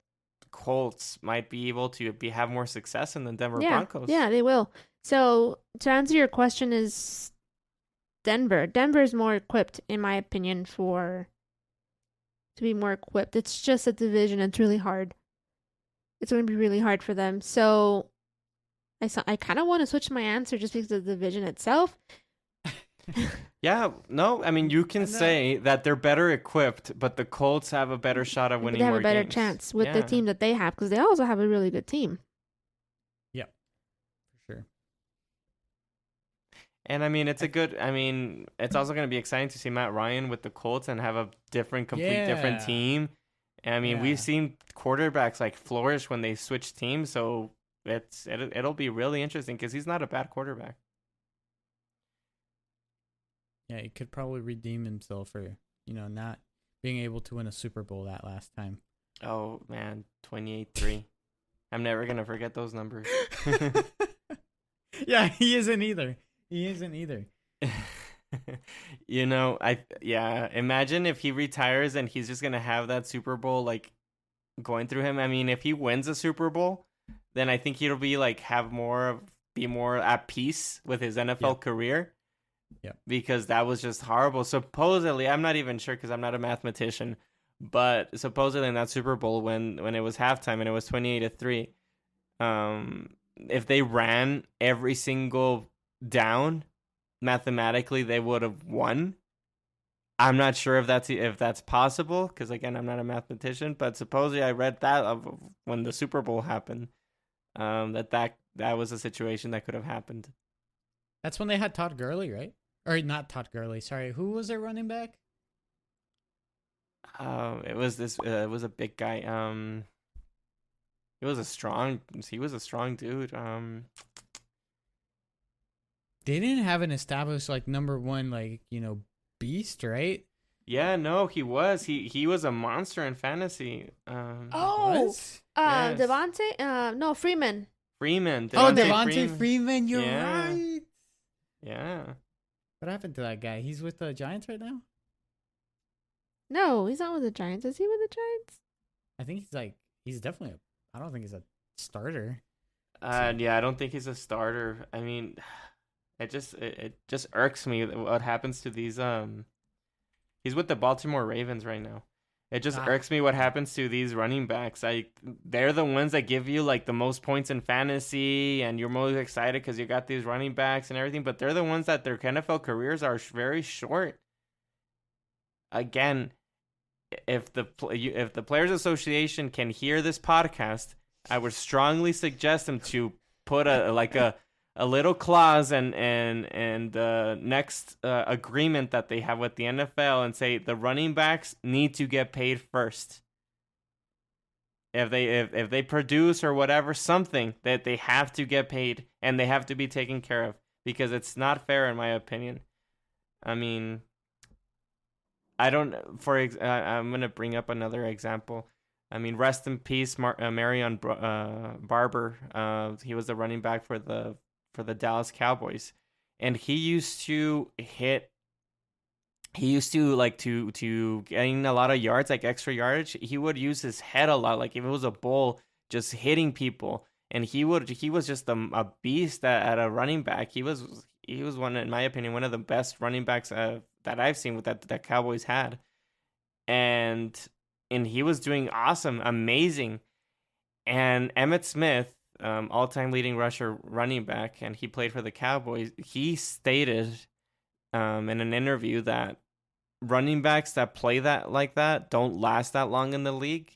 Colts might be able to have more success than the Denver Broncos. Yeah, they will. So to answer your question is Denver. Denver's more equipped, in my opinion, to be more equipped. It's just a division. It's really hard. It's going to be really hard for them. So I kind of want to switch my answer just because of the division itself. Yeah, no, I mean, you can say that they're better equipped, but the Colts have a better shot of winning more games. They have a better chance with the team that they have because they also have a really good team. Yeah, for sure. And I mean, it's also going to be exciting to see Matt Ryan with the Colts and have a different team. And I mean, we've seen quarterbacks flourish when they switch teams, so it'll be really interesting because he's not a bad quarterback. Yeah, he could probably redeem himself for, not being able to win a Super Bowl that last time. Oh, man, 28-3. I'm never going to forget those numbers. Yeah, he isn't either. Imagine if he retires and he's just going to have that Super Bowl, going through him. I mean, if he wins a Super Bowl, then I think he'll be, be more at peace with his NFL career. Yeah. Because that was just horrible. Supposedly, I'm not even sure because I'm not a mathematician, but supposedly in that Super Bowl when it was halftime and it was 28-3, if they ran every single down, mathematically they would have won. I'm not sure if that's possible because again I'm not a mathematician, but supposedly I read that of when the Super Bowl happened, that was a situation that could have happened. That's when they had Todd Gurley, right? Or not Todd Gurley. Sorry, who was their running back? It was a big guy. He was a strong dude. They didn't have an established like number one beast, right? Yeah, no, he was. He was a monster in fantasy. What? Yes. Devontae? No, Freeman. Freeman. Devontae Freeman. You're Yeah. right. Yeah. What happened to that guy? He's with the Giants right now? No, he's not with the Giants. Is he with the Giants? I think he's definitely I don't think he's a starter. Yeah, I don't think he's a starter. I mean, it just irks me what happens to these he's with the Baltimore Ravens right now. It just irks me what happens to these running backs. They're the ones that give you like the most points in fantasy, and you're most excited because you got these running backs and everything. But they're the ones that their NFL careers are very short. Again, if the Players Association can hear this podcast, I would strongly suggest them to put a little clause and the next agreement that they have with the NFL and say the running backs need to get paid first. If they produce or whatever, something that they have to get paid and they have to be taken care of because it's not fair in my opinion. I mean, I'm gonna bring up another example. I mean, rest in peace, Marion Barber. He was the running back for the Dallas Cowboys, and he used to gain a lot of yards, like extra yardage. He would use his head a lot, like if it was a bull, just hitting people, and he was just a beast at a running back. He was one, in my opinion, one of the best running backs that I've seen that Cowboys had, and he was doing awesome, amazing. And Emmitt Smith, all-time leading rusher running back, and he played for the Cowboys. He stated in an interview that running backs that play that like that don't last that long in the league.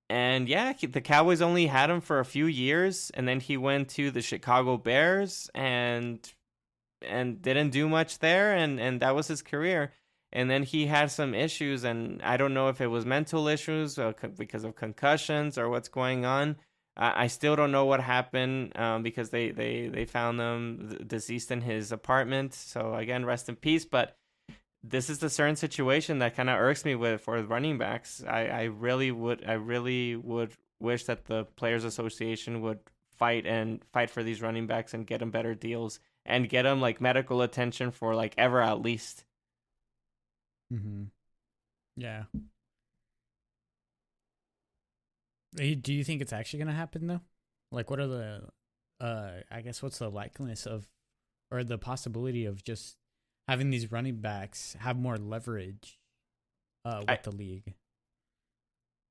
And yeah, the Cowboys only had him for a few years, and then he went to the Chicago Bears and didn't do much there, and that was his career. And then he had some issues, and I don't know if it was mental issues because of concussions or what's going on. I still don't know what happened because they found him deceased in his apartment. So again, rest in peace. But this is the certain situation that kind of irks me for running backs. I really would wish that the Players Association would fight for these running backs and get them better deals and get them like medical attention for like ever at least. Mm-hmm. Yeah. Do you think it's actually going to happen though? Like, what are the, I guess, what's the likeliness of, or the possibility of just having these running backs have more leverage with the league?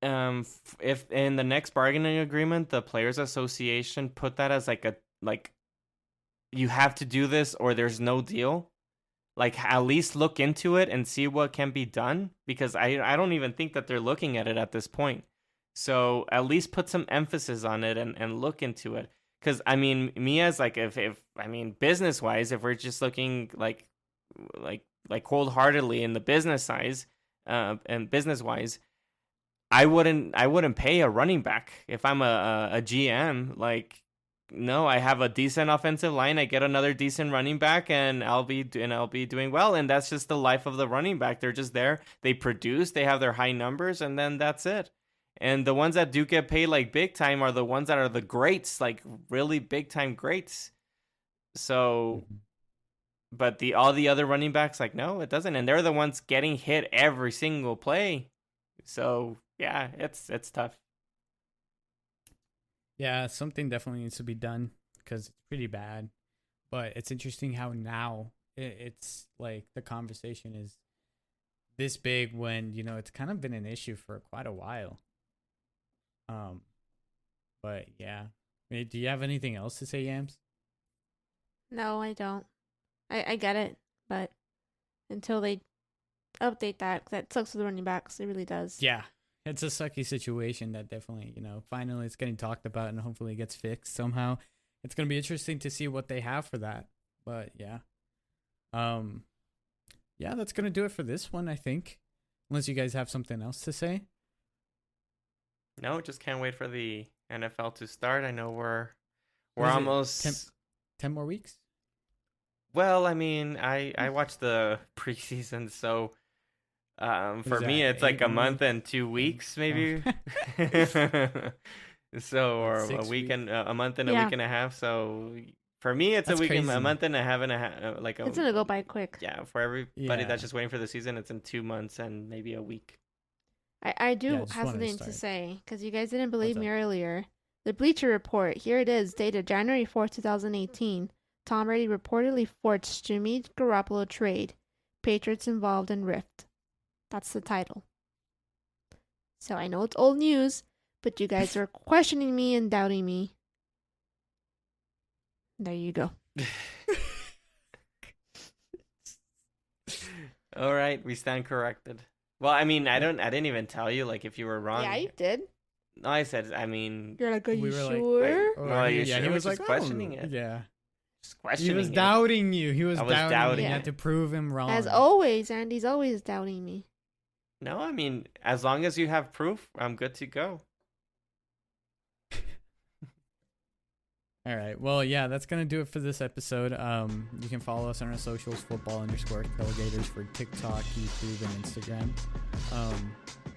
If in the next bargaining agreement, the Players Association put that as like you have to do this or there's no deal. Like, at least look into it and see what can be done, because I don't even think that they're looking at it at this point. So at least put some emphasis on it and look into it. Because, I mean, me as, like, if I mean, business-wise, if we're just looking, like cold-heartedly in the business size, and business-wise, I wouldn't pay a running back if I'm a GM. Like, no, I have a decent offensive line. I get another decent running back, and I'll be doing well. And that's just the life of the running back. They're just there. They produce. They have their high numbers, and then that's it. And the ones that do get paid like big time are the ones that are the greats, like really big time greats. So, but all the other running backs, like, no, it doesn't. And they're the ones getting hit every single play. So yeah, it's tough. Yeah, something definitely needs to be done because it's pretty bad. But it's interesting how now it's like the conversation is this big when, you know, it's kind of been an issue for quite a while. But yeah. Do you have anything else to say, Yams? No, I don't. I get it, but until they update that sucks for the running backs. It really does. Yeah. It's a sucky situation that definitely, you know, finally it's getting talked about and hopefully it gets fixed somehow. It's going to be interesting to see what they have for that. But yeah. Yeah, that's going to do it for this one, I think. Unless you guys have something else to say. No, just can't wait for the NFL to start. I know we're almost 10 more weeks. Well, I mean, I watched the preseason, so for me it's like a month and 2 weeks maybe. So or a week and a month and a week and a half. So for me it's a week and a month and a half it's gonna go by quick. Yeah, for everybody that's just waiting for the season, it's in 2 months and maybe a week. I do have something to say, because you guys didn't believe me earlier. The Bleacher Report, here it is, dated January 4th, 2018. Tom Brady reportedly forged Jimmy Garoppolo trade. Patriots involved in rift. That's the title. So I know it's old news, but you guys are questioning me and doubting me. There you go. All right, we stand corrected. Well, I mean, I didn't even tell you, like, if you were wrong. Yeah, you did. No, I said, I mean... You're like, are you sure? Well, you sure? He was like, questioning it. Yeah. Just questioning it. He was doubting you. He was doubting. You it. had to prove him wrong. As always, Andy's always doubting me. No, I mean, as long as you have proof, I'm good to go. All right. Well, yeah, that's going to do it for this episode. You can follow us on our socials, football_tailgaters for TikTok, YouTube, and Instagram.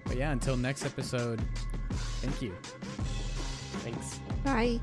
But yeah, until next episode, thank you. Thanks. Bye.